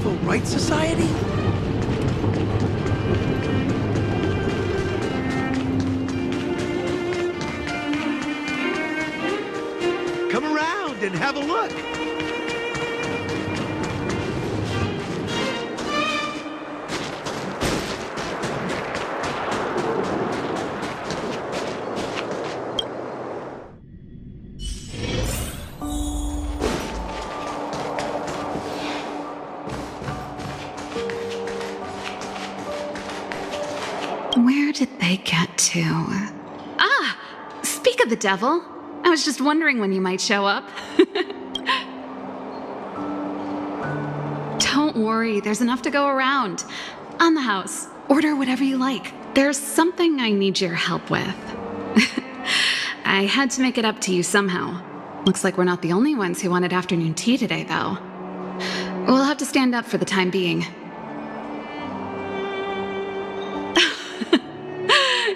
Civil Rights Society? Come around and have a look. Where did they get to? Ah! Speak of the devil. I was just wondering when you might show up. Don't worry, there's enough to go around. On the house. Order whatever you like. There's something I need your help with. I had to make it up to you somehow. Looks like we're not the only ones who wanted afternoon tea today, though. We'll have to stand up for the time being.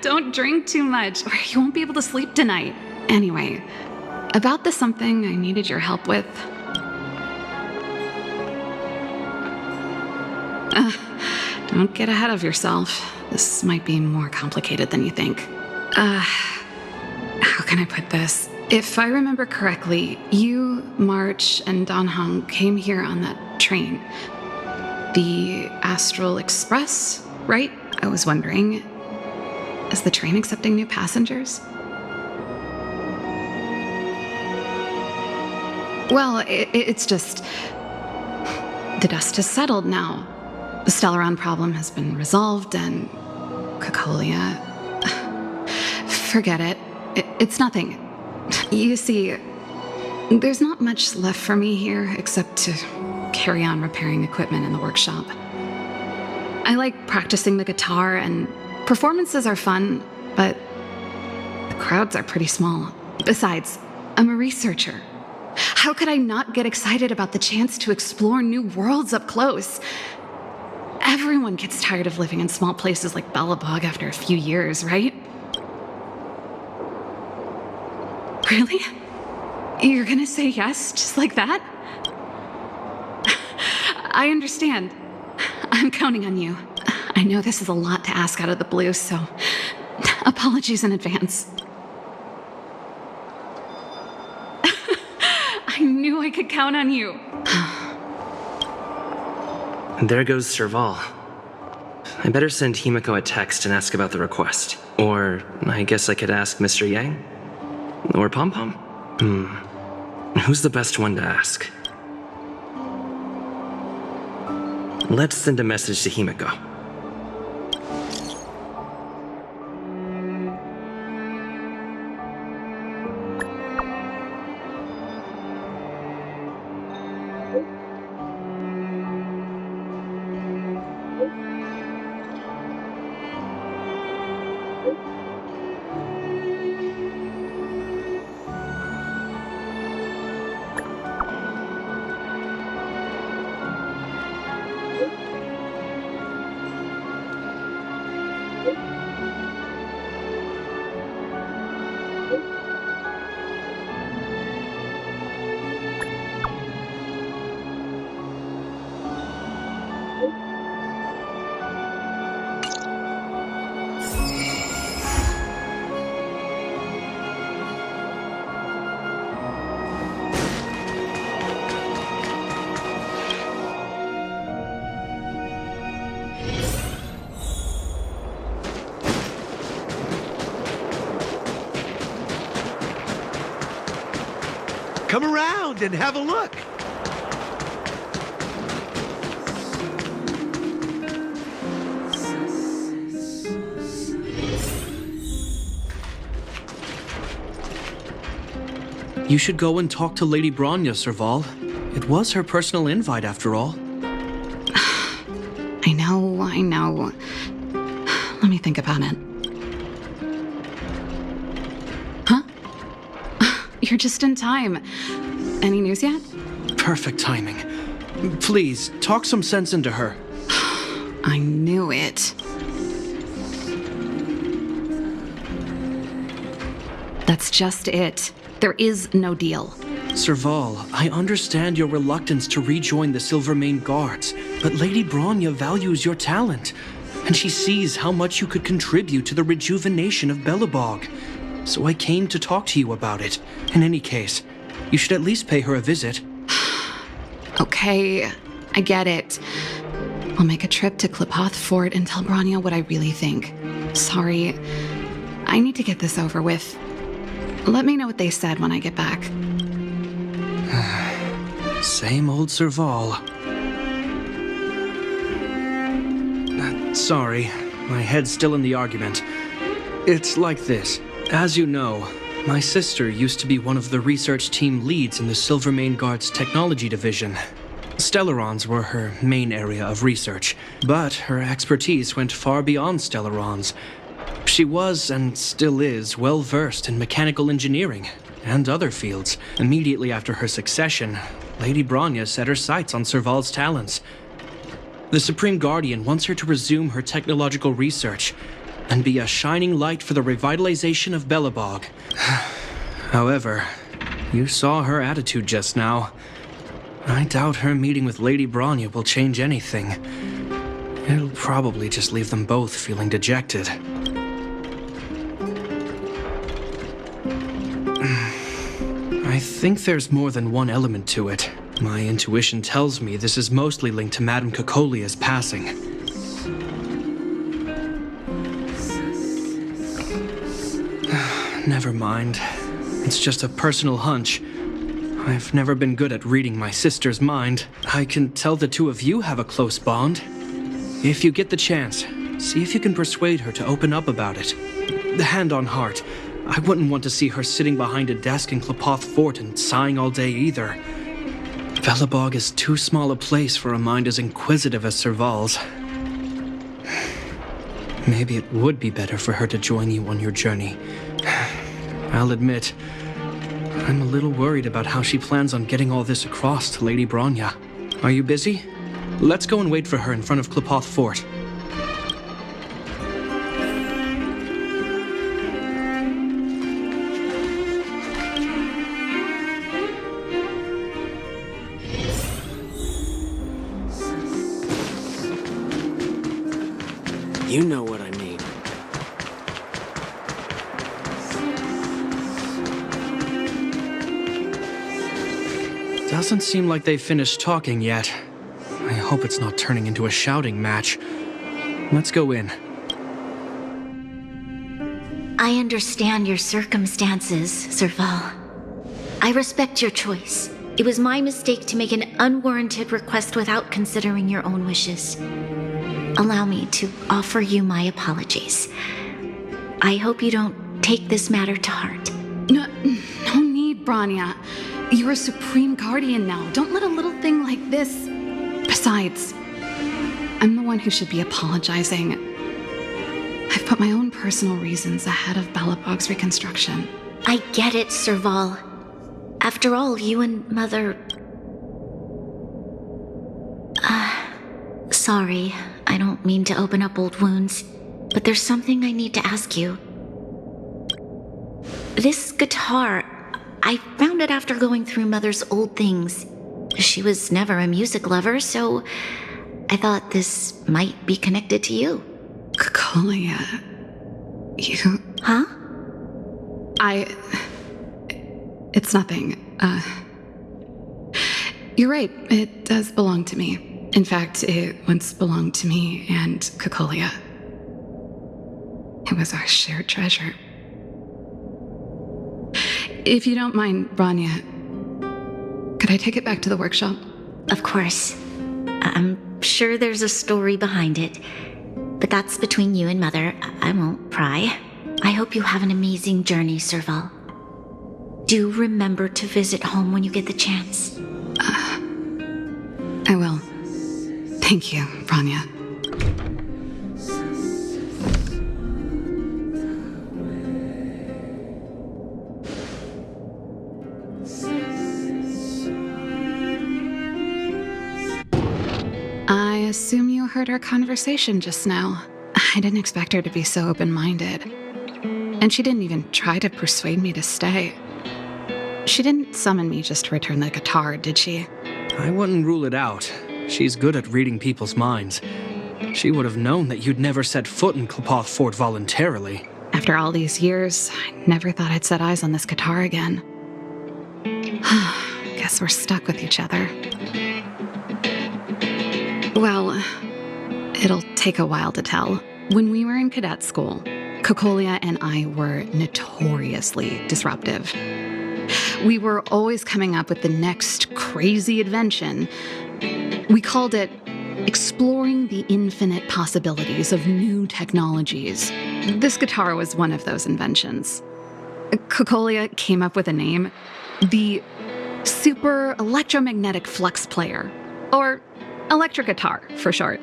Don't drink too much, or you won't be able to sleep tonight. Anyway, about the something I needed your help with. Don't get ahead of yourself. This might be more complicated than you think. How can I put this? If I remember correctly, you, March, and Don Hong came here on that train. The Astral Express, right? I was wondering, is the train accepting new passengers? Well, it's just... the dust has settled now. The Stellaron problem has been resolved, and... Cocolia... Forget it. It's nothing. You see, there's not much left for me here except to carry on repairing equipment in the workshop. I like practicing the guitar, and performances are fun, but the crowds are pretty small. Besides, I'm a researcher. How could I not get excited about the chance to explore new worlds up close? Everyone gets tired of living in small places like Bellabog after a few years, right? Really? You're gonna say yes, just like that? I understand. I'm counting on you. I know this is a lot to ask out of the blue, so apologies in advance. I knew I could count on you. There goes Serval. I better send Himiko a text and ask about the request. Or I guess I could ask Mr. Yang? Or Pom-Pom? Who's the best one to ask? Let's send a message to Himiko. Come around and have a look. You should go and talk to Lady Bronya, Serval. It was her personal invite, after all. I know. Let me think about it. Huh? You're just in time. Any news yet? Perfect timing. Please, talk some sense into her. I knew it. That's just it. There is no deal. Serval, I understand your reluctance to rejoin the Silvermane Guards, but Lady Bronya values your talent, and she sees how much you could contribute to the rejuvenation of Belobog. So I came to talk to you about it. In any case, you should at least pay her a visit. Okay, I get it. I'll make a trip to Klepoth Fort and tell Bronya what I really think. Sorry, I need to get this over with. Let me know what they said when I get back. Same old Serval. Sorry, my head's still in the argument. It's like this. As you know, my sister used to be one of the research team leads in the Silvermane Guard's technology division. Stellarons were her main area of research, but her expertise went far beyond Stellarons. She was, and still is, well versed in mechanical engineering and other fields. Immediately after her succession, Lady Bronya set her sights on Serval's talents. The Supreme Guardian wants her to resume her technological research and be a shining light for the revitalization of Belobog. However, you saw her attitude just now. I doubt her meeting with Lady Bronya will change anything. It'll probably just leave them both feeling dejected. I think there's more than one element to it. My intuition tells me this is mostly linked to Madame Cocolia's passing. Never mind. It's just a personal hunch. I've never been good at reading my sister's mind. I can tell the two of you have a close bond. If you get the chance, see if you can persuade her to open up about it. Hand on heart, I wouldn't want to see her sitting behind a desk in Klepoth Fort and sighing all day either. Belobog is too small a place for a mind as inquisitive as Serval's. Maybe it would be better for her to join you on your journey. I'll admit, I'm a little worried about how she plans on getting all this across to Lady Bronya. Are you busy? Let's go and wait for her in front of Klepoth Fort. You know what I mean. Doesn't seem like they've finished talking yet. I hope it's not turning into a shouting match. Let's go in. I understand your circumstances, Serval. I respect your choice. It was my mistake to make an unwarranted request without considering your own wishes. Allow me to offer you my apologies. I hope you don't take this matter to heart. No need, Bronya. You're a Supreme Guardian now. Don't let a little thing like this... Besides, I'm the one who should be apologizing. I've put my own personal reasons ahead of Belobog's reconstruction. I get it, Serval. After all, you and Mother... Sorry, I don't mean to open up old wounds, but there's something I need to ask you. This guitar, I found it after going through Mother's old things. She was never a music lover, so I thought this might be connected to you. Cocolia... You... Huh? It's nothing. You're right, it does belong to me. In fact, it once belonged to me and Cocolia. It was our shared treasure. If you don't mind, Bronya, could I take it back to the workshop? Of course. I'm sure there's a story behind it, but that's between you and Mother. I won't pry. I hope you have an amazing journey, Serval. Do remember to visit home when you get the chance. I will. Thank you, Bronya. I assume you heard our conversation just now. I didn't expect her to be so open-minded. And she didn't even try to persuade me to stay. She didn't summon me just to return the guitar, did she? I wouldn't rule it out. She's good at reading people's minds. She would have known that you'd never set foot in Klapoth Fort voluntarily. After all these years, I never thought I'd set eyes on this guitar again. Guess we're stuck with each other. Well, it'll take a while to tell. When we were in cadet school, Cocolia and I were notoriously disruptive. We were always coming up with the next crazy invention. We called it exploring the infinite possibilities of new technologies. This guitar was one of those inventions. Cocolia came up with a name, the Super Electromagnetic Flux Player, or electric guitar for short.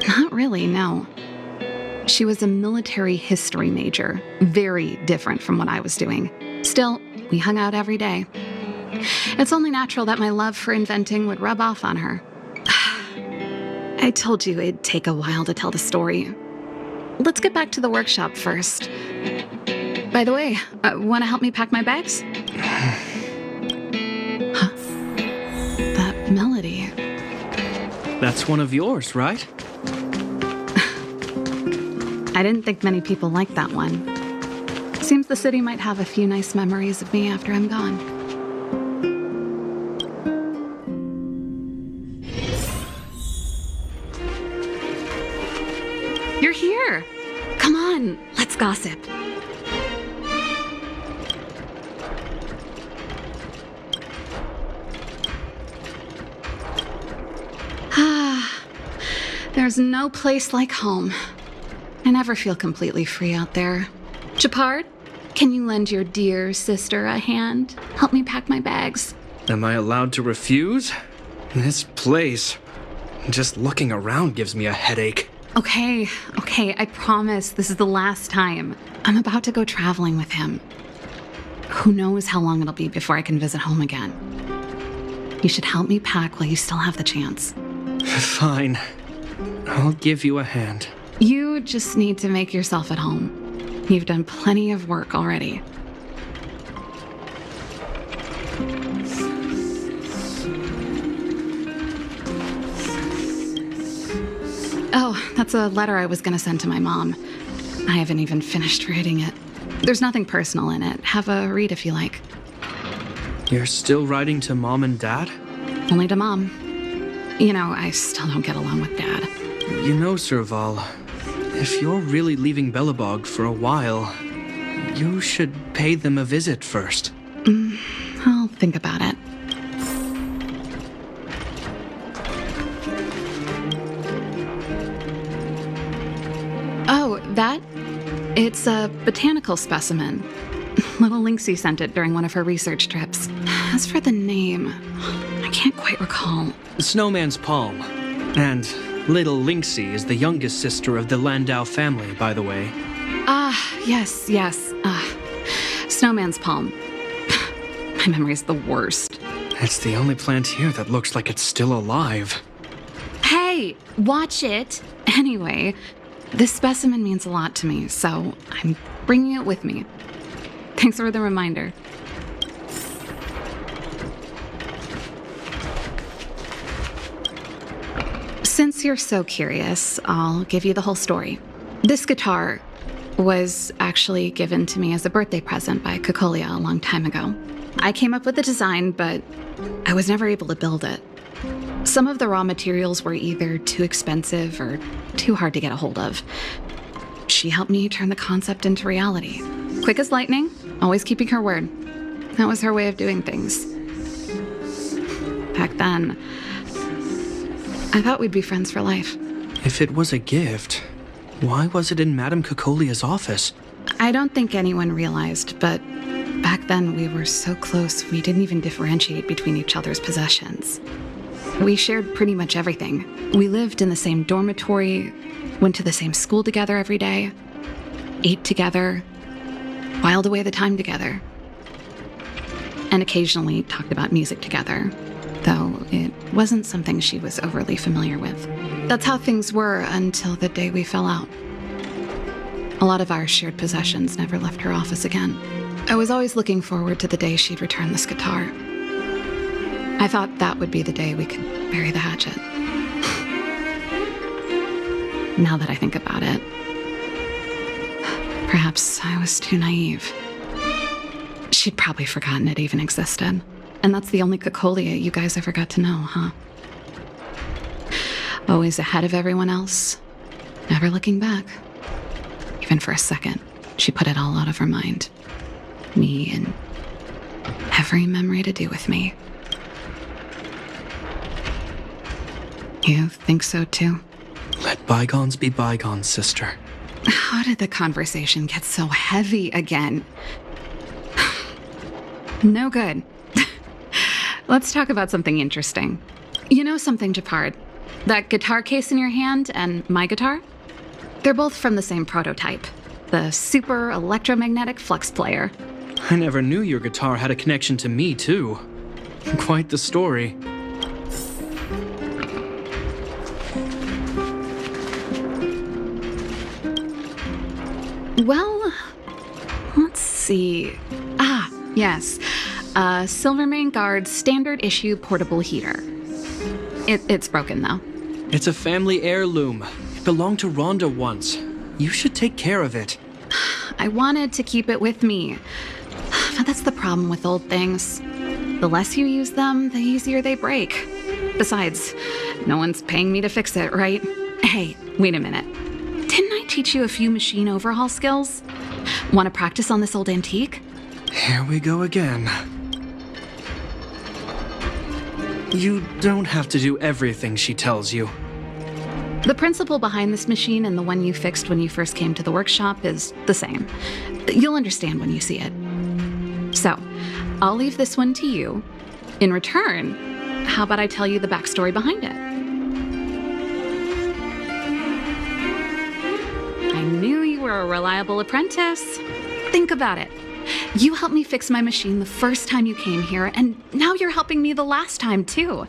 Not really, no. She was a military history major, very different from what I was doing. Still, we hung out every day. It's only natural that my love for inventing would rub off on her. I told you it'd take a while to tell the story. Let's get back to the workshop first. By the way, want to help me pack my bags? Huh? That melody. That's one of yours, right? I didn't think many people liked that one. Seems the city might have a few nice memories of me after I'm gone. You're here! Come on, let's gossip. There's no place like home. I never feel completely free out there. Gepard, can you lend your dear sister a hand? Help me pack my bags. Am I allowed to refuse? This place, just looking around gives me a headache. Okay, I promise this is the last time. I'm about to go traveling with him. Who knows how long it'll be before I can visit home again. You should help me pack while you still have the chance. Fine. I'll give you a hand. You just need to make yourself at home. You've done plenty of work already. Oh, that's a letter I was going to send to my mom. I haven't even finished reading it. There's nothing personal in it. Have a read if you like. You're still writing to Mom and Dad? Only to Mom. You know, I still don't get along with Dad. You know, Serval, if you're really leaving Belobog for a while, you should pay them a visit first. I'll think about it. Oh, that? It's a botanical specimen. Little Lynxie sent it during one of her research trips. As for the name, I can't quite recall. Snowman's Palm. And Little Lynxie is the youngest sister of the Landau family, by the way. Yes. Snowman's Palm. My memory's the worst. It's the only plant here that looks like it's still alive. Hey, watch it! Anyway, this specimen means a lot to me, so I'm bringing it with me. Thanks for the reminder. Since you're so curious, I'll give you the whole story. This guitar was actually given to me as a birthday present by Cocolia a long time ago. I came up with the design, but I was never able to build it. Some of the raw materials were either too expensive or too hard to get a hold of. She helped me turn the concept into reality. Quick as lightning, always keeping her word. That was her way of doing things. Back then, I thought we'd be friends for life. If it was a gift, why was it in Madame Cocolia's office? I don't think anyone realized, but back then we were so close we didn't even differentiate between each other's possessions. We shared pretty much everything. We lived in the same dormitory, went to the same school together every day, ate together, whiled away the time together, and occasionally talked about music together, though it wasn't something she was overly familiar with. That's how things were until the day we fell out. A lot of our shared possessions never left her office again. I was always looking forward to the day she'd return this guitar. I thought that would be the day we could bury the hatchet. Now that I think about it, perhaps I was too naive. She'd probably forgotten it even existed. And that's the only Cocolia you guys ever got to know, huh? Always ahead of everyone else, never looking back. Even for a second, she put it all out of her mind. Me and every memory to do with me. You think so too? Let bygones be bygones, sister. How did the conversation get so heavy again? No good. Let's talk about something interesting. You know something, Gepard? That guitar case in your hand and my guitar? They're both from the same prototype. The Super Electromagnetic Flux Player. I never knew your guitar had a connection to me, too. Quite the story. Well, let's see. Yes. Silvermane Guard's standard issue portable heater. It's broken, though. It's a family heirloom. It belonged to Rhonda once. You should take care of it. I wanted to keep it with me. But that's the problem with old things. The less you use them, the easier they break. Besides, no one's paying me to fix it, right? Hey, wait a minute. Didn't I teach you a few machine overhaul skills? Want to practice on this old antique? Here we go again. You don't have to do everything she tells you. The principle behind this machine and the one you fixed when you first came to the workshop is the same. You'll understand when you see it. So, I'll leave this one to you. In return, how about I tell you the backstory behind it? I knew you were a reliable apprentice. Think about it. You helped me fix my machine the first time you came here, and now you're helping me the last time, too.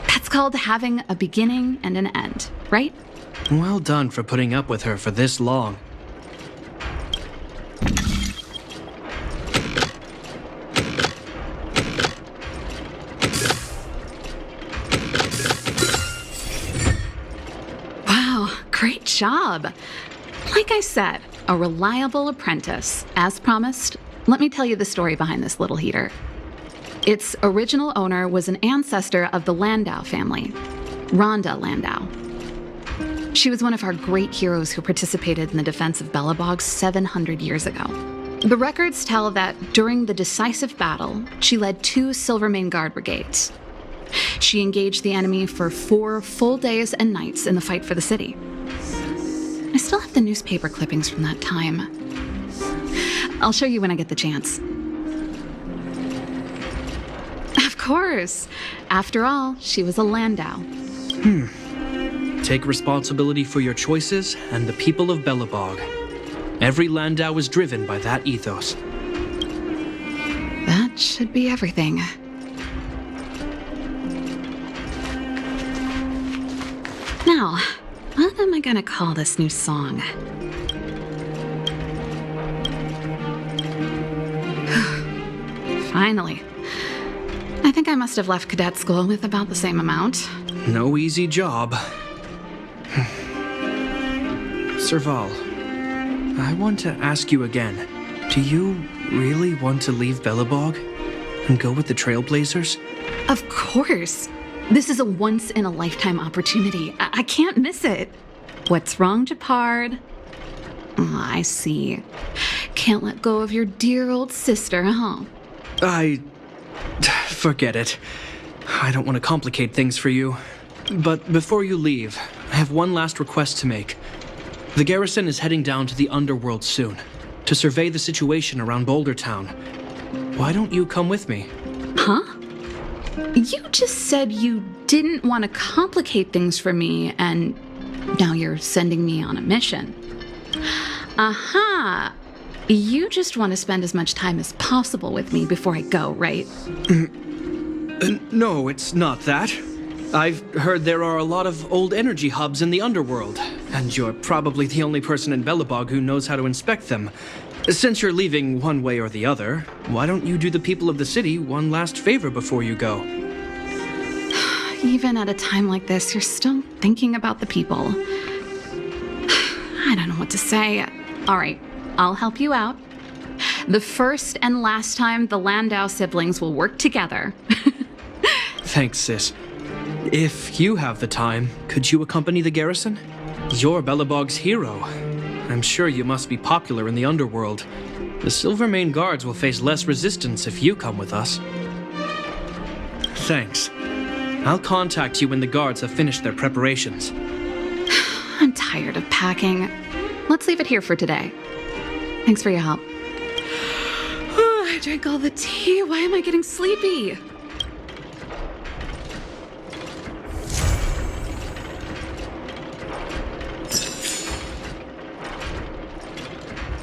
That's called having a beginning and an end, right? Well done for putting up with her for this long. Wow, great job. Like I said, a reliable apprentice. As promised, let me tell you the story behind this little heater. Its original owner was an ancestor of the Landau family, Rhonda Landau. She was one of our great heroes who participated in the defense of Belobog 700 years ago. The records tell that during the decisive battle, she led 2 Silvermane Guard brigades. She engaged the enemy for 4 full days and nights in the fight for the city. I still have the newspaper clippings from that time. I'll show you when I get the chance. Of course. After all, she was a Landau. Take responsibility for your choices and the people of Belobog. Every Landau is driven by that ethos. That should be everything. Now, what am I gonna call this new song? Finally. I think I must have left cadet school with about the same amount. No easy job. Serval, I want to ask you again. Do you really want to leave Belobog and go with the Trailblazers? Of course. This is a once-in-a-lifetime opportunity. I can't miss it. What's wrong, Gepard? Oh, I see. Can't let go of your dear old sister, huh? Forget it. I don't want to complicate things for you. But before you leave, I have one last request to make. The garrison is heading down to the underworld soon, to survey the situation around Boulder Town. Why don't you come with me? Huh? You just said you didn't want to complicate things for me, and now you're sending me on a mission. Aha! You just want to spend as much time as possible with me before I go, right? No, it's not that. I've heard there are a lot of old energy hubs in the underworld, and you're probably the only person in Belobog who knows how to inspect them. Since you're leaving one way or the other, why don't you do the people of the city one last favor before you go? Even at a time like this, you're still thinking about the people. I don't know what to say. All right, I'll help you out. The first and last time the Landau siblings will work together. Thanks, sis. If you have the time, could you accompany the garrison? You're Belobog's hero. I'm sure you must be popular in the underworld. The Silvermane Guards will face less resistance if you come with us. Thanks. I'll contact you when the guards have finished their preparations. I'm tired of packing. Let's leave it here for today. Thanks for your help. I drank all the tea. Why am I getting sleepy?